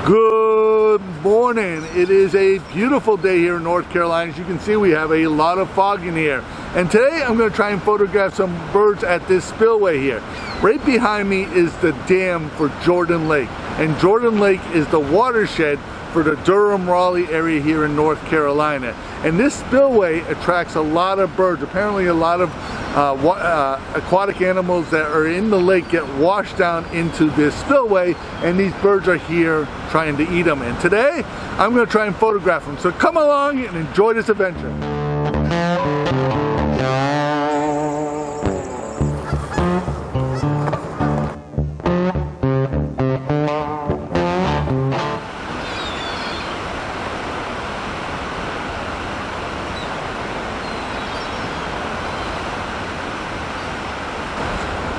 Good morning. It is a beautiful day here in North Carolina. As you can see, we have a lot of fog in the air. And today I'm going to try and photograph some birds at this spillway here. Right behind me is the dam for Jorden Lake. And Jorden Lake is the watershed for the Durham-Raleigh area here in North Carolina. And this spillway attracts a lot of birds. Apparently a lot of aquatic animals that are in the lake get washed down into this spillway, and these birds are here trying to eat them. And today I'm going to try and photograph them. So come along and enjoy this adventure.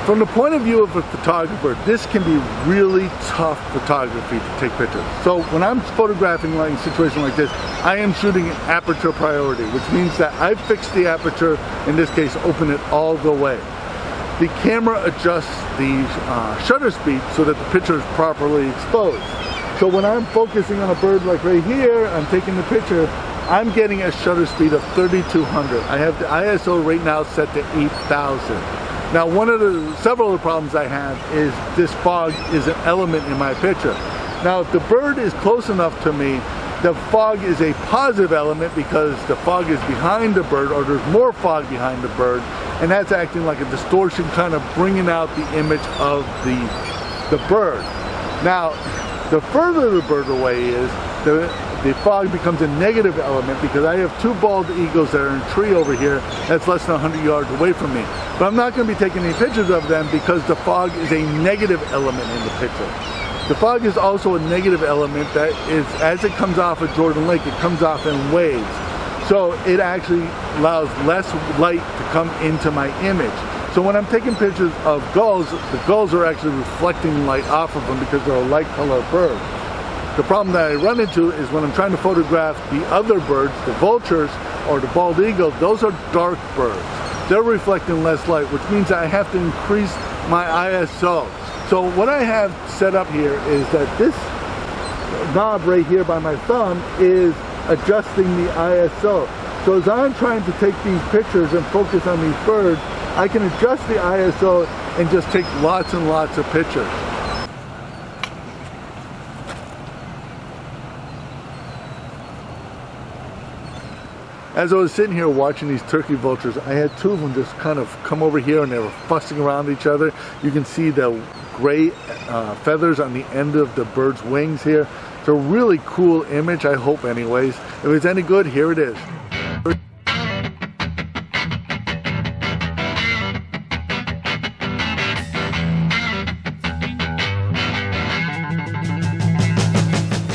From the point of view of a photographer, this can be really tough photography to take pictures. So when I'm photographing like a situation like this, I am shooting an aperture priority, which means that I fix the aperture, in this case open it all the way. The camera adjusts the shutter speed so that the picture is properly exposed. So when I'm focusing on a bird like right here, I'm taking the picture, I'm getting a shutter speed of 3200. I have the ISO right now set to 8000. Now, several of the problems I have is this fog is an element in my picture. Now, if the bird is close enough to me, the fog is a positive element because the fog is behind the bird, or there's more fog behind the bird, and that's acting like a distortion, kind of bringing out the image of the bird. Now, the further the bird away is, the fog becomes a negative element because I have two bald eagles that are in a tree over here that's less than 100 yards away from me. But I'm not going to be taking any pictures of them because the fog is a negative element in the picture. The fog is also a negative element that is, as it comes off of Jorden Lake, it comes off in waves. So it actually allows less light to come into my image. So when I'm taking pictures of gulls, the gulls are actually reflecting light off of them because they're a light color bird. The problem that I run into is when I'm trying to photograph the other birds, the vultures or the bald eagle, those are dark birds. They're reflecting less light, which means I have to increase my ISO. So what I have set up here is that this knob right here by my thumb is adjusting the ISO. So as I'm trying to take these pictures and focus on these birds, I can adjust the ISO and just take lots and lots of pictures. As I was sitting here watching these turkey vultures, I had two of them just kind of come over here and they were fussing around each other. You can see the gray feathers on the end of the bird's wings here. It's a really cool image, I hope anyways. If it's any good, here it is.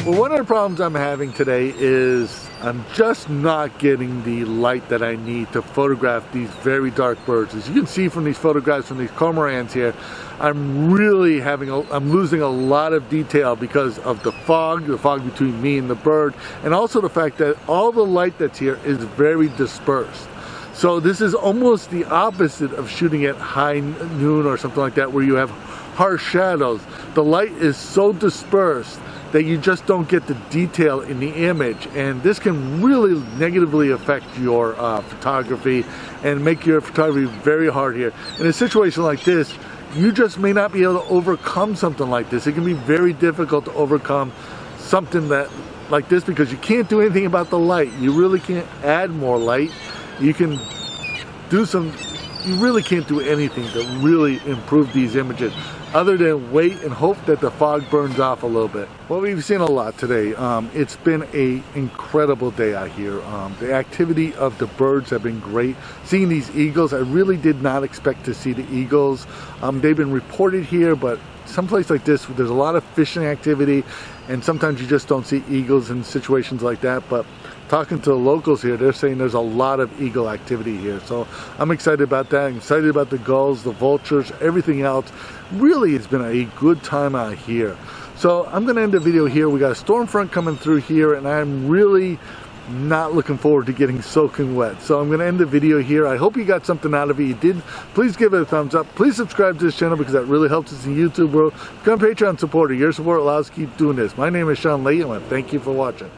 Well, one of the problems I'm having today is I'm just not getting the light that I need to photograph these very dark birds. As you can see from these photographs from these cormorants here, I'm losing a lot of detail because of the fog between me and the bird, and also the fact that all the light that's here is very dispersed. So this is almost the opposite of shooting at high noon or something like that, where you have harsh shadows. The light is so dispersed that you just don't get the detail in the image, and this can really negatively affect your photography and make your photography very hard here. In a situation like this, you just may not be able to overcome something like this. It can be very difficult to overcome something like this because you can't do anything about the light. You really can't add more light. You really can't do anything to really improve these images other than wait and hope that the fog burns off a little bit. Well, we've seen a lot today. It's been an incredible day out here. The activity of the birds have been great. Seeing these eagles, I really did not expect to see the eagles. They've been reported here, but someplace like this, there's a lot of fishing activity, and sometimes you just don't see eagles in situations like that. But talking to the locals here, they're saying there's a lot of eagle activity here. So I'm excited about that. I'm excited about the gulls, the vultures, everything else. Really, it's been a good time out here. So I'm going to end the video here. We got a storm front coming through here, and I'm really not looking forward to getting soaking wet. So I'm going to end the video here. I hope you got something out of it. You did, please give it a thumbs up. Please subscribe to this channel because that really helps us in YouTube world. Become a Patreon supporter. Your support allows us to keep doing this. My name is Leahy, and I thank you for watching.